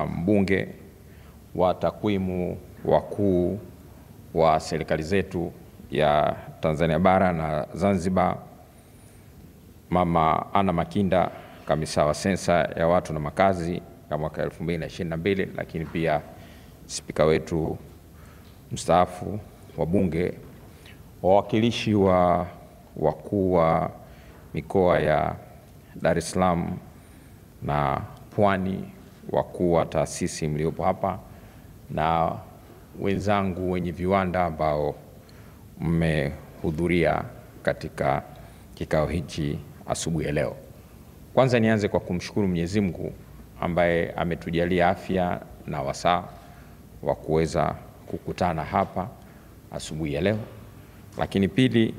Mbunge wa takwimu wakuu wa serikali zetu ya Tanzania bara na Zanzibar, Mama Anna Makinda, kamisa wa sensa ya watu na makazi ya mwaka 2022, lakini pia spika wetu mstaafu wa bunge, wawakilishi wa wakuu wa mikoa ya Dar es Salaam na Pwani, wakuu wa taasisi mliopo hapa na wenzangu wenye viwanda ambao mmehudhuria katika kikao hichi asubuhi ya leo. Kwanza nianze kwa kumshukuru Mwenyezi Mungu ambaye ametujalia afya na wasaa wa kuweza kukutana hapa asubuhi ya leo. Lakini pili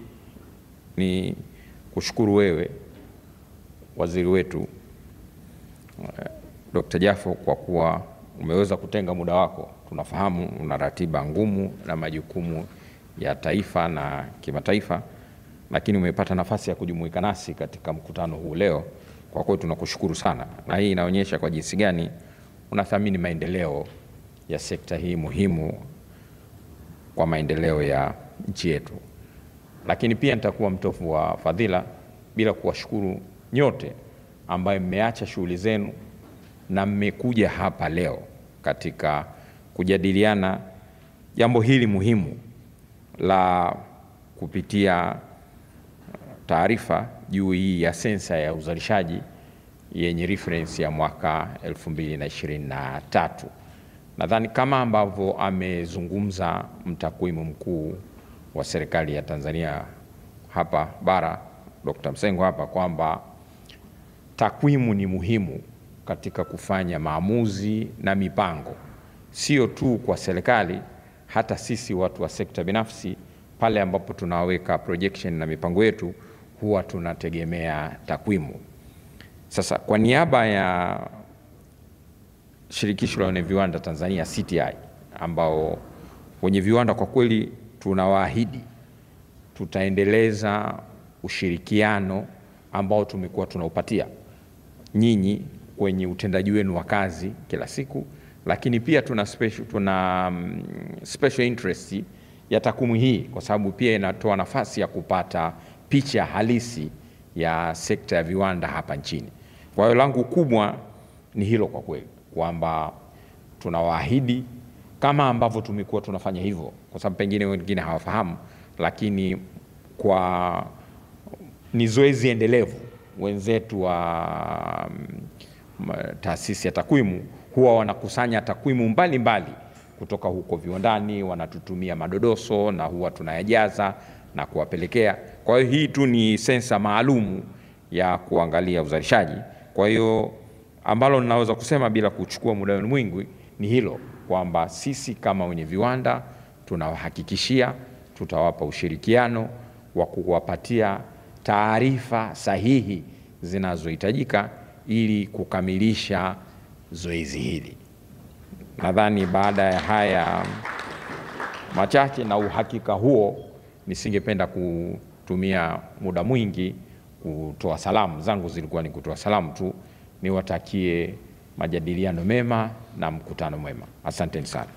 ni kushukuru wewe waziri wetu Dr. Jafo kwa kuwa umeweza kutenga muda wako. Tunafahamu una ratiba ngumu na majukumu ya taifa na kimataifa, lakini umepata nafasi ya kujumuika nasi katika mkutano huu leo. Kwa kweli tunakushukuru sana, na hii inaonyesha kwa jinsi gani unathamini maendeleo ya sekta hii muhimu kwa maendeleo ya nchi yetu. Lakini pia nitakuwa mtofu wa fadhila bila kuwashukuru nyote ambaye mmeacha shughuli zenu na mmekuja hapa leo katika kujadiliana jambo hili muhimu la kupitia taarifa juu hii ya sensa ya uzalishaji yenye reference ya mwaka 2023. Nadhani kama ambavyo amezungumza mtakwimu mkuu wa serikali ya Tanzania hapa bara, Dr. Msengo hapa, kwamba takwimu ni muhimu katika kufanya maamuzi na mipango, sio tu kwa serikali, hata sisi watu wa sekta binafsi pale ambapo tunaweka projection na mipango yetu huwa tunategemea takwimu. Sasa kwa niaba ya Shirikisho la Wenye Viwanda Tanzania CTI, ambao wenye viwanda kwa kweli tunawaahidi tutaendeleza ushirikiano ambao tumekuwa tunaupatia nyinyi kwenye utendaji wenu wa kazi kila siku, lakini pia tuna special interest ya takwimu hii kwa sababu pia inatoa nafasi ya kupata picha halisi ya sekta ya viwanda hapa nchini. Kwa hiyo langu kubwa ni hilo kwa kweli, kwamba tunawaahidi kama ambavyo tumekuwa tunafanya hivyo, kwa sababu pengine wengine hawafahamu, lakini kwa ni zoezi endelevu. Wenzetu wa taasisi ya takwimu huwa wanakusanya takwimu mbalimbali kutoka huko viwandani, wanatutumia madodoso na huwa tunayajaza na kuwapelekea. Kwa hiyo hii tu ni sensa maalumu ya kuangalia uzalishaji. Kwa hiyo ambalo ninaweza kusema bila kuchukua muda mwingi ni hilo, kwamba sisi kama wenye viwanda tunawahakikishia tutawapa ushirikiano wa kuwapatia taarifa sahihi zinazohitajika ili kukamilisha zoezi hili. Nadhani baada ya haya machache na uhakika huo, nisingependa kutumia muda mwingi kutoa salamu zangu. Zilikuwa ni kutoa salamu tu, niwatakie majadiliano mema na mkutano mwema. Asanteni sana.